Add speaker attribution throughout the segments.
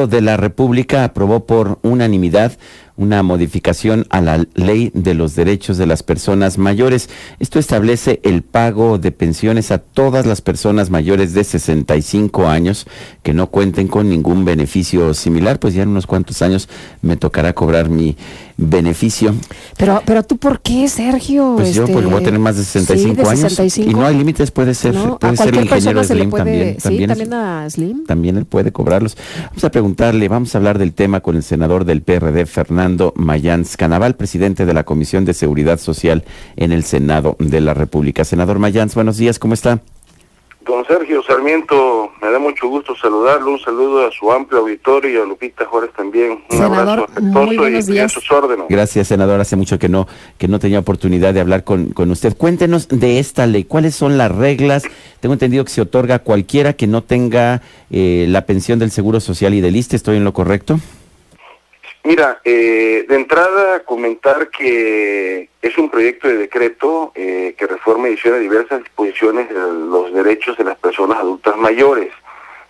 Speaker 1: de la República aprobó por unanimidad una modificación a la Ley de los Derechos de las Personas Mayores. Esto establece el pago de pensiones a todas las personas mayores de 65 años que no cuenten con ningún beneficio similar. Pues ya en unos cuantos años me tocará cobrar mi beneficio.
Speaker 2: Pero tú, ¿por qué, Sergio?
Speaker 1: Pues yo, porque voy a tener más de 65
Speaker 2: de
Speaker 1: años
Speaker 2: 65.
Speaker 1: y no hay límites, puede ser,
Speaker 2: No,
Speaker 1: puede
Speaker 2: a
Speaker 1: ser el
Speaker 2: cualquier
Speaker 1: ingeniero
Speaker 2: persona se le
Speaker 1: Slim
Speaker 2: puede,
Speaker 1: también,
Speaker 2: también a Slim.
Speaker 1: también él puede cobrarlos. Vamos a preguntarle, vamos a hablar del tema con el senador del PRD, Fernando Mayans Canaval, presidente de la Comisión de Seguridad Social en el Senado de la República. Senador Mayans, buenos días, ¿cómo está?
Speaker 3: Don Sergio Sarmiento, me da mucho gusto saludarlo, un saludo a su amplio auditorio y a Lupita Juárez también. Un
Speaker 2: Senador,
Speaker 3: abrazo afectuoso y estoy a sus órdenes.
Speaker 1: Gracias, senador, hace mucho que no tenía oportunidad de hablar con usted. Cuéntenos de esta ley, ¿cuáles son las reglas? Tengo entendido que se otorga a cualquiera que no tenga la pensión del Seguro Social y del ISSSTE, ¿estoy en lo correcto?
Speaker 3: Mira, de entrada comentar que es un proyecto de decreto que reforma y adiciona diversas disposiciones de los derechos de las personas adultas mayores.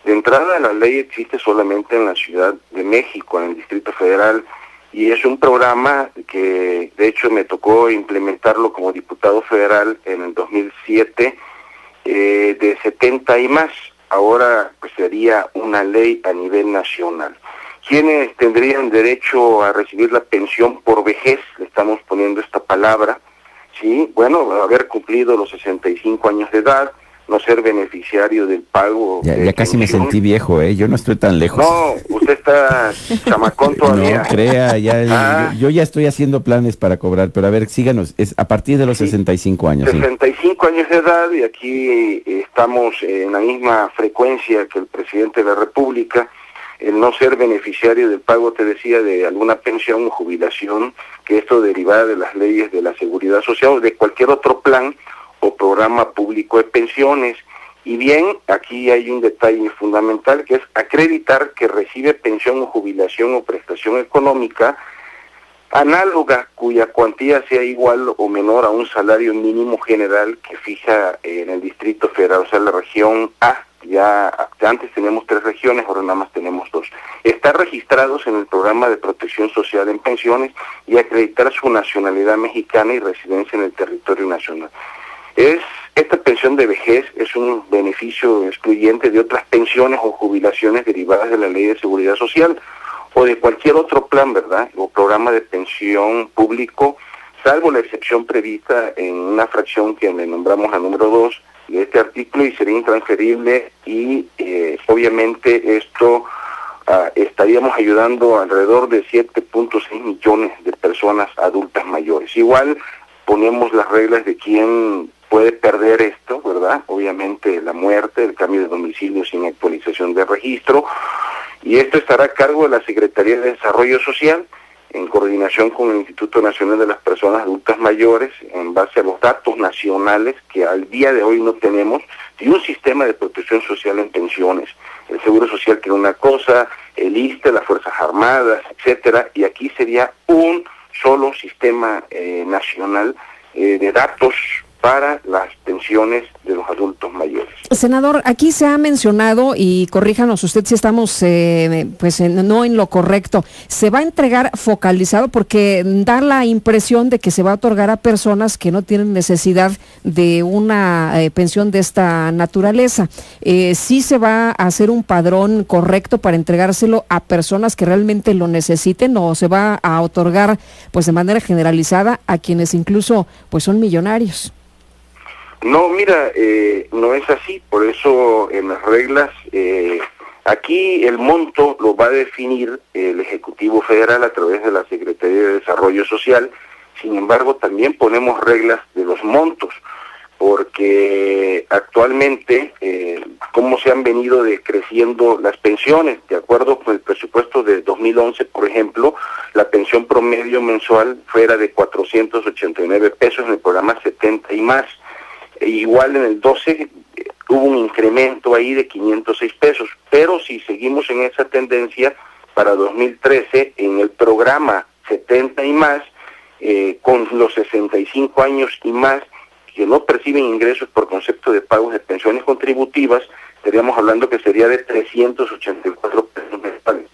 Speaker 3: De entrada, la ley existe solamente en la Ciudad de México, en el Distrito Federal, y es un programa que de hecho me tocó implementarlo como diputado federal en el 2007, de 70 y más. Ahora pues sería una ley a nivel nacional. ¿Quiénes tendrían derecho a recibir la pensión por vejez? Le estamos poniendo esta palabra, ¿sí? Bueno, haber cumplido los 65 años de edad, no ser beneficiario del pago
Speaker 1: Ya casi
Speaker 3: pensión.
Speaker 1: me sentí viejo, yo no estoy tan lejos.
Speaker 3: No, usted está chamacón todavía.
Speaker 1: No crea, yo ya estoy haciendo planes para cobrar, pero a ver, síganos, es a partir de los 65 años.
Speaker 3: 65 años de edad, y aquí estamos en la misma frecuencia que el presidente de la República. El no ser beneficiario del pago, te decía, de alguna pensión o jubilación, que esto derivada de las leyes de la Seguridad Social o de cualquier otro plan o programa público de pensiones. Y bien, aquí hay un detalle fundamental, que es acreditar que recibe pensión o jubilación o prestación económica análoga, cuya cuantía sea igual o menor a un salario mínimo general que fija en el Distrito Federal, o sea, la región A. Ya antes teníamos 3 regiones, ahora nada más tenemos 2. Estar registrados en el programa de protección social en pensiones y acreditar su nacionalidad mexicana y residencia en el territorio nacional. Esta pensión de vejez es un beneficio excluyente de otras pensiones o jubilaciones derivadas de la Ley de Seguridad Social o de cualquier otro plan, ¿verdad? O programa de pensión público, salvo la excepción prevista en una fracción que le nombramos la número 2 de este artículo, y sería intransferible, y obviamente esto estaríamos ayudando alrededor de 7.6 millones de personas adultas mayores. Igual ponemos las reglas de quién puede perder esto, ¿verdad? Obviamente la muerte, el cambio de domicilio sin actualización de registro, y esto estará a cargo de la Secretaría de Desarrollo Social, en coordinación con el Instituto Nacional de las Personas Adultas Mayores, en base a los datos nacionales que al día de hoy no tenemos, y un sistema de protección social en pensiones. El Seguro Social quiere una cosa, el ISSSTE, las Fuerzas Armadas, etcétera, y aquí sería un solo sistema nacional de datos para las pensiones de los adultos mayores.
Speaker 2: Senador, aquí se ha mencionado, y corríjanos usted si estamos no en lo correcto, se va a entregar focalizado, porque da la impresión de que se va a otorgar a personas que no tienen necesidad de una pensión de esta naturaleza. ¿Sí se va a hacer un padrón correcto para entregárselo a personas que realmente lo necesiten, o se va a otorgar pues de manera generalizada a quienes incluso pues son millonarios?
Speaker 3: No, mira, no es así, por eso en las reglas, aquí el monto lo va a definir el Ejecutivo Federal a través de la Secretaría de Desarrollo Social. Sin embargo, también ponemos reglas de los montos, porque actualmente, cómo se han venido decreciendo las pensiones. De acuerdo con el presupuesto de 2011, por ejemplo, la pensión promedio mensual fuera de 489 pesos en el programa 70 y más. Igual en el 12 hubo un incremento ahí de 506 pesos, pero si seguimos en esa tendencia, para 2013 en el programa 70 y más, con los 65 años y más, que no perciben ingresos por concepto de pagos de pensiones contributivas, estaríamos hablando que sería de 384 pesos mensuales.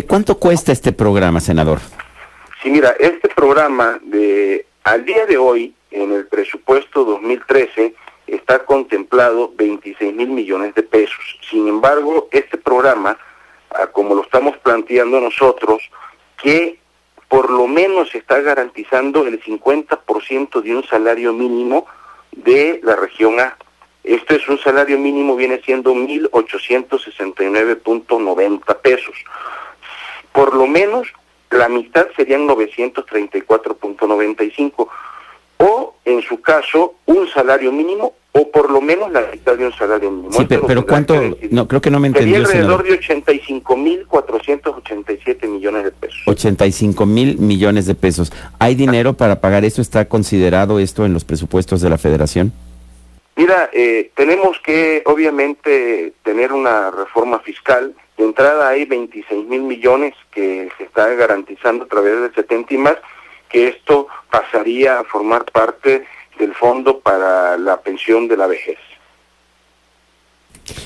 Speaker 1: ¿Cuánto cuesta este programa, senador?
Speaker 3: Sí, mira, este programa al día de hoy, en el presupuesto 2013, está contemplado 26,000 millones de pesos. Sin embargo, este programa, como lo estamos planteando nosotros, que por lo menos está garantizando el 50% de un salario mínimo de la región A. Este es un salario mínimo, viene siendo 1,869.90 pesos. Por lo menos la mitad serían 934.95, o en su caso un salario mínimo, o por lo menos la mitad de un salario mínimo.
Speaker 1: Sí, pero ¿cuánto? No, creo que no me entendió,
Speaker 3: sería alrededor
Speaker 1: senador.
Speaker 3: de 85,487 millones de pesos.
Speaker 1: 85,000 millones de pesos. ¿Hay dinero para pagar esto? ¿Está considerado esto en los presupuestos de la Federación?
Speaker 3: Mira, tenemos que obviamente tener una reforma fiscal. De entrada hay 26,000 millones que se está garantizando a través del 70 y más, que esto pasaría a formar parte del fondo para la pensión de la vejez.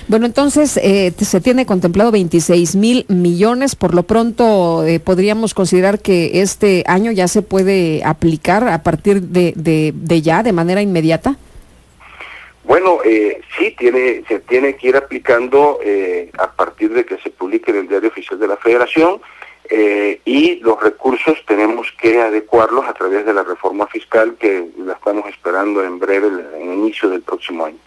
Speaker 2: Bueno, entonces se tiene contemplado 26,000 millones. Por lo pronto podríamos considerar que este año ya se puede aplicar a partir de ya, de manera inmediata.
Speaker 3: Bueno, sí, se tiene que ir aplicando a partir de que se publique en el Diario Oficial de la Federación, y los recursos tenemos que adecuarlos a través de la reforma fiscal que la estamos esperando en breve, en el inicio del próximo año.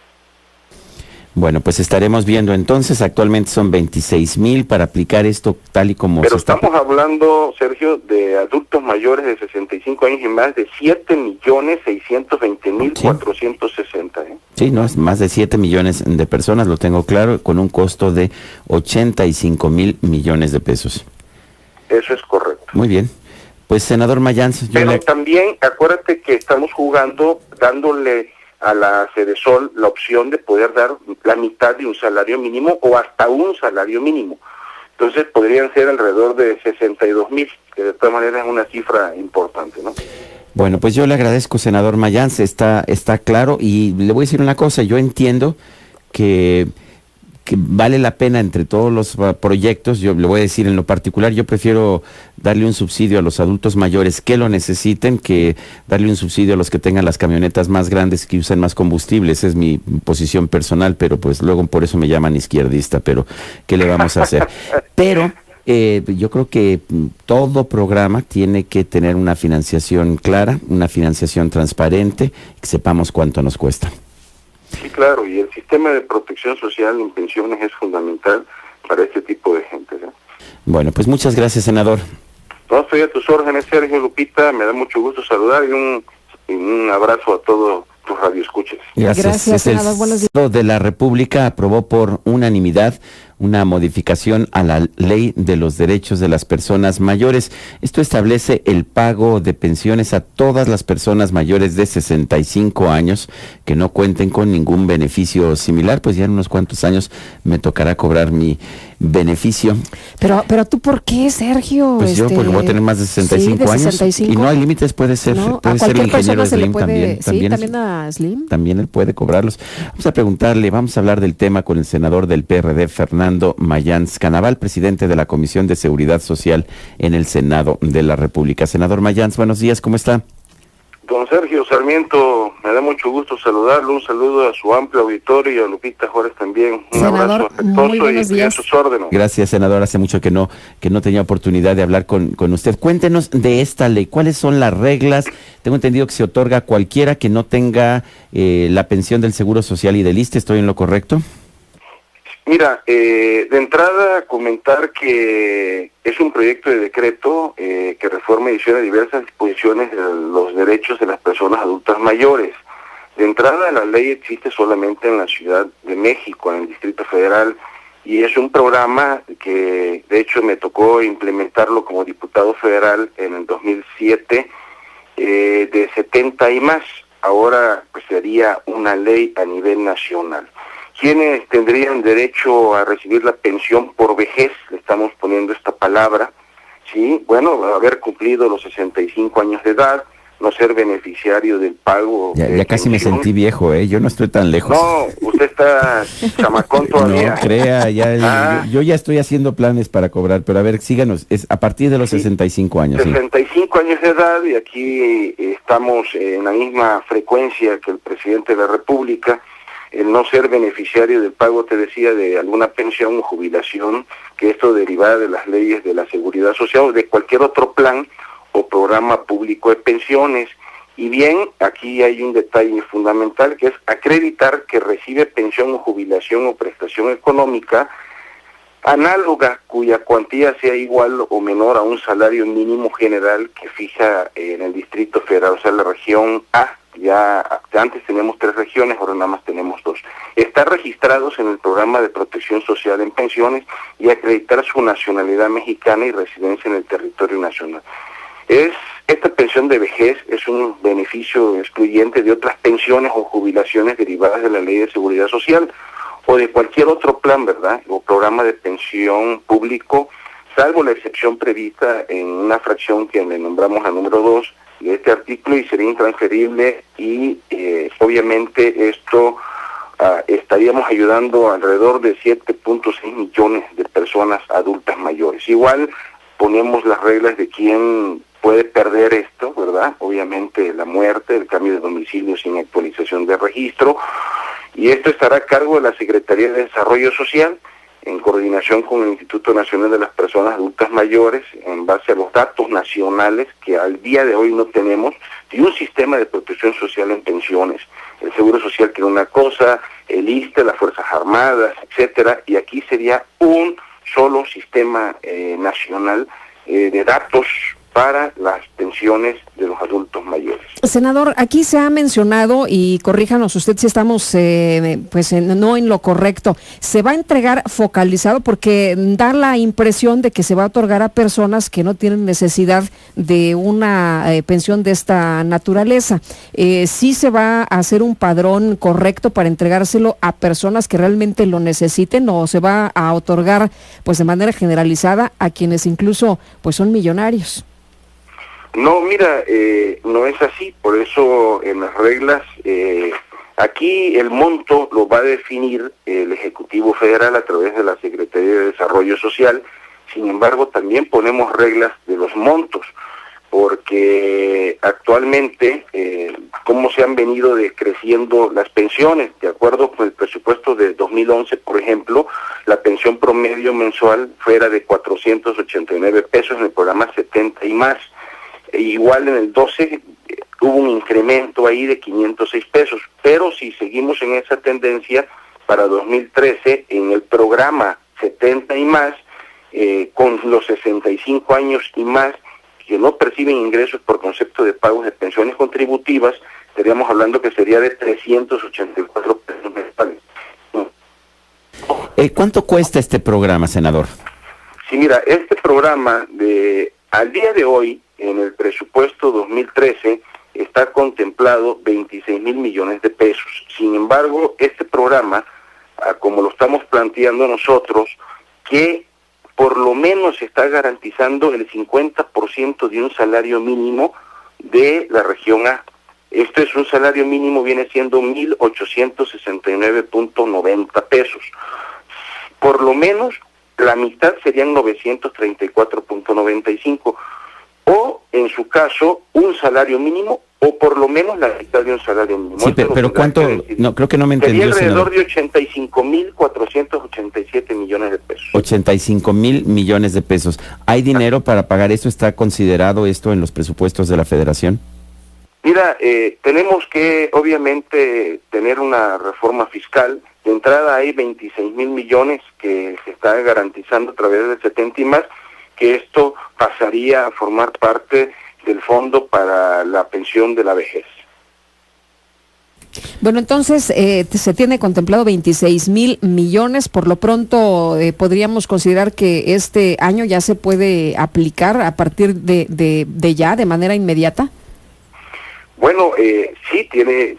Speaker 1: Bueno, pues estaremos viendo entonces. Actualmente son 26,000 para aplicar esto tal y como
Speaker 3: Pero
Speaker 1: se está.
Speaker 3: estamos hablando, Sergio, de adultos mayores de 65 años y más, de 7,620,460.
Speaker 1: Sí, no, es más de 7 millones de personas, lo tengo claro, con un costo de 85,000 millones de pesos.
Speaker 3: Eso es correcto.
Speaker 1: Muy bien. Pues, senador Mayans,
Speaker 3: Pero también acuérdate que estamos jugando, dándole a la Sedesol la opción de poder dar la mitad de un salario mínimo o hasta un salario mínimo. Entonces podrían ser alrededor de 62,000, que de todas maneras es una cifra importante, ¿no?
Speaker 1: Bueno, pues yo le agradezco, senador Mayans, está claro, y le voy a decir una cosa, yo entiendo que vale la pena entre todos los proyectos. Yo le voy a decir en lo particular, yo prefiero darle un subsidio a los adultos mayores que lo necesiten que darle un subsidio a los que tengan las camionetas más grandes que usen más combustible. Esa es mi posición personal, pero pues luego por eso me llaman izquierdista, pero ¿qué le vamos a hacer? Pero yo creo que todo programa tiene que tener una financiación clara, una financiación transparente, que sepamos cuánto nos cuesta.
Speaker 3: Sí, claro, y el sistema de protección social en pensiones es fundamental para este tipo de gente, ¿no?
Speaker 1: Bueno, pues muchas gracias, senador.
Speaker 3: No, estoy a tus órdenes, Sergio, Lupita, me da mucho gusto saludar y un abrazo a todos tus radioescuchas.
Speaker 2: Gracias, senador. Buenos días.
Speaker 1: El Senado de la República aprobó por unanimidad una modificación a la Ley de los Derechos de las Personas Mayores. Esto establece el pago de pensiones a todas las personas mayores de 65 años que no cuenten con ningún beneficio similar. Pues ya en unos cuantos años me tocará cobrar mi beneficio.
Speaker 2: Pero tú, ¿por qué, Sergio?
Speaker 1: Pues yo, porque voy a tener más de 65
Speaker 2: de
Speaker 1: años
Speaker 2: 65.
Speaker 1: y no hay límites, puede ser,
Speaker 2: No,
Speaker 1: puede
Speaker 2: a
Speaker 1: ser el
Speaker 2: cualquier
Speaker 1: ingeniero
Speaker 2: persona se le
Speaker 1: Slim
Speaker 2: puede,
Speaker 1: también,
Speaker 2: también a Slim.
Speaker 1: también él puede cobrarlos. Vamos a preguntarle, vamos a hablar del tema con el senador del PRD, Fernando Mayans Canaval, presidente de la Comisión de Seguridad Social en el Senado de la República. Senador Mayans, buenos días, ¿cómo está?
Speaker 3: Don Sergio Sarmiento, me da mucho gusto saludarlo, un saludo a su amplio auditorio y a Lupita Juárez también, un
Speaker 2: senador,
Speaker 3: abrazo afectuoso y a sus órdenes.
Speaker 1: Gracias, senador, hace mucho que no tenía oportunidad de hablar con usted. Cuéntenos de esta ley, ¿cuáles son las reglas? Tengo entendido que se otorga a cualquiera que no tenga la pensión del Seguro Social y del ISSSTE, ¿estoy en lo correcto?
Speaker 3: Mira, de entrada comentar que es un proyecto de decreto que reforma y adiciona diversas disposiciones de los derechos de las personas adultas mayores. De entrada, la ley existe solamente en la Ciudad de México, en el Distrito Federal, y es un programa que de hecho me tocó implementarlo como diputado federal en el 2007, de 70 y más. Ahora pues sería una ley a nivel nacional. ¿Quiénes tendrían derecho a recibir la pensión por vejez? Le estamos poniendo esta palabra, ¿sí? Bueno, haber cumplido los 65 años de edad, no ser beneficiario del pago.
Speaker 1: Ya casi me sentí viejo, yo no estoy tan lejos.
Speaker 3: No, usted está chamacón todavía.
Speaker 1: No crea, yo ya estoy haciendo planes para cobrar, pero a ver, síganos, es a partir de los 65 años.
Speaker 3: 65 años de edad, y aquí estamos en la misma frecuencia que el presidente de la República. El no ser beneficiario del pago, te decía, de alguna pensión o jubilación, que esto derivada de las leyes de la Seguridad Social o de cualquier otro plan o programa público de pensiones. Y bien, aquí hay un detalle fundamental, que es acreditar que recibe pensión o jubilación o prestación económica análoga, cuya cuantía sea igual o menor a un salario mínimo general que fija en el Distrito Federal, o sea, la región A. Ya antes teníamos 3 regiones, ahora nada más tenemos 2. Estar registrados en el programa de protección social en pensiones y acreditar su nacionalidad mexicana y residencia en el territorio nacional. Esta pensión de vejez es un beneficio excluyente de otras pensiones o jubilaciones derivadas de la Ley de Seguridad Social o de cualquier otro plan, ¿verdad?, o programa de pensión público, salvo la excepción prevista en una fracción que le nombramos la número 2 de este artículo, y sería intransferible, y obviamente esto estaríamos ayudando alrededor de 7.6 millones de personas adultas mayores. Igual ponemos las reglas de quién puede perder esto, ¿verdad? Obviamente la muerte, el cambio de domicilio sin actualización de registro, y esto estará a cargo de la Secretaría de Desarrollo Social, en coordinación con el Instituto Nacional de las Personas Adultas Mayores, en base a los datos nacionales que al día de hoy no tenemos, y un sistema de protección social en pensiones. El Seguro Social quiere una cosa, el ISSSTE, las Fuerzas Armadas, etcétera, y aquí sería un solo sistema nacional de datos para las pensiones de los adultos mayores.
Speaker 2: Senador, aquí se ha mencionado, y corríjanos usted si estamos no en lo correcto, se va a entregar focalizado, porque da la impresión de que se va a otorgar a personas que no tienen necesidad de una pensión de esta naturaleza. ¿Sí se va a hacer un padrón correcto para entregárselo a personas que realmente lo necesiten, o se va a otorgar pues de manera generalizada a quienes incluso pues son millonarios?
Speaker 3: No, mira, no es así, por eso en las reglas, aquí el monto lo va a definir el Ejecutivo Federal a través de la Secretaría de Desarrollo Social. Sin embargo, también ponemos reglas de los montos, porque actualmente, cómo se han venido decreciendo las pensiones. De acuerdo con el presupuesto de 2011, por ejemplo, la pensión promedio mensual fuera de 489 pesos en el programa 70 y más. Igual en el 12 hubo un incremento ahí de 506 pesos, pero si seguimos en esa tendencia, para 2013 en el programa 70 y más, con los 65 años y más que no perciben ingresos por concepto de pagos de pensiones contributivas, estaríamos hablando que sería de 384 pesos mensuales.
Speaker 1: ¿Cuánto cuesta este programa, senador?
Speaker 3: Sí, mira, este programa al día de hoy, en el presupuesto 2013, está contemplado 26,000 millones de pesos. Sin embargo, este programa, como lo estamos planteando nosotros, que por lo menos está garantizando el 50% de un salario mínimo de la región A. Este es un salario mínimo, viene siendo 1,869.90 pesos. Por lo menos la mitad serían 934.95, o en su caso un salario mínimo, o por lo menos la mitad de un salario mínimo.
Speaker 1: Sí, pero ¿cuánto? No, creo que no me entendió.
Speaker 3: Sería alrededor de 85,487 millones de pesos.
Speaker 1: 85,000 millones de pesos. ¿Hay dinero para pagar esto? ¿Está considerado esto en los presupuestos de la Federación?
Speaker 3: Mira, tenemos que obviamente tener una reforma fiscal. De entrada hay 26,000 millones que se están garantizando a través del 70 y más, que esto pasaría a formar parte del fondo para la pensión de la vejez.
Speaker 2: Bueno, entonces se tiene contemplado 26,000 millones. Por lo pronto podríamos considerar que este año ya se puede aplicar a partir de ya, de manera inmediata.
Speaker 3: Bueno, sí,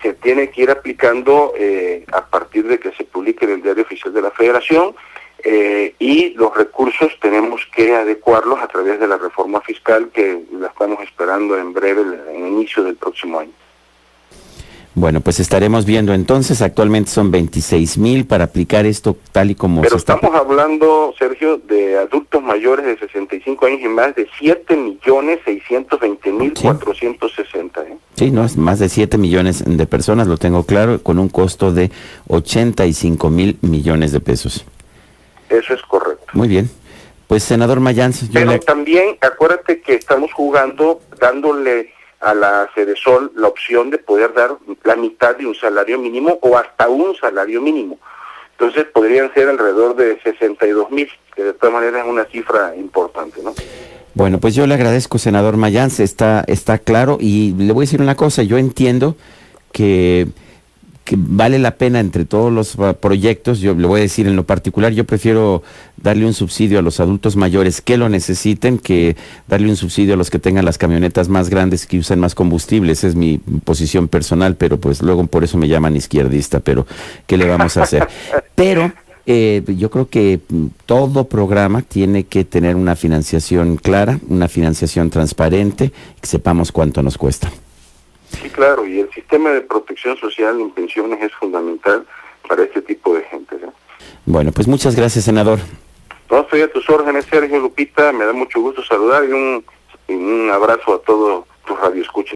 Speaker 3: se tiene que ir aplicando a partir de que se publique en el Diario Oficial de la Federación. y los recursos tenemos que adecuarlos a través de la reforma fiscal que la estamos esperando en breve, en inicio del próximo año.
Speaker 1: Bueno, pues estaremos viendo entonces. Actualmente son 26,000 para aplicar esto tal y como
Speaker 3: Pero
Speaker 1: se está.
Speaker 3: estamos hablando, Sergio, de adultos mayores de 65 años y más de 7,620,460.
Speaker 1: Sí, no, es más de 7 millones de personas, lo tengo claro, con un costo de 85,000 millones de pesos.
Speaker 3: Eso es correcto.
Speaker 1: Muy bien. Pues, senador Mayans,
Speaker 3: Pero también acuérdate que estamos jugando, dándole a la Sedesol la opción de poder dar la mitad de un salario mínimo o hasta un salario mínimo. Entonces podrían ser alrededor de 62,000, que de todas maneras es una cifra importante, ¿no?
Speaker 1: Bueno, pues yo le agradezco, senador Mayans, está claro, y le voy a decir una cosa, yo entiendo que vale la pena entre todos los proyectos. Yo le voy a decir en lo particular, yo prefiero darle un subsidio a los adultos mayores que lo necesiten que darle un subsidio a los que tengan las camionetas más grandes que usen más combustible. Esa es mi posición personal, pero pues luego por eso me llaman izquierdista, pero ¿qué le vamos a hacer? Pero yo creo que todo programa tiene que tener una financiación clara, una financiación transparente, que sepamos cuánto nos cuesta.
Speaker 3: Sí, claro, y el sistema de protección social en pensiones es fundamental para este tipo de gente, ¿sí?
Speaker 1: Bueno, pues muchas gracias, senador.
Speaker 3: No, estoy a tus órdenes, Sergio, Lupita, me da mucho gusto saludar y un abrazo a todos tus radioescuchas.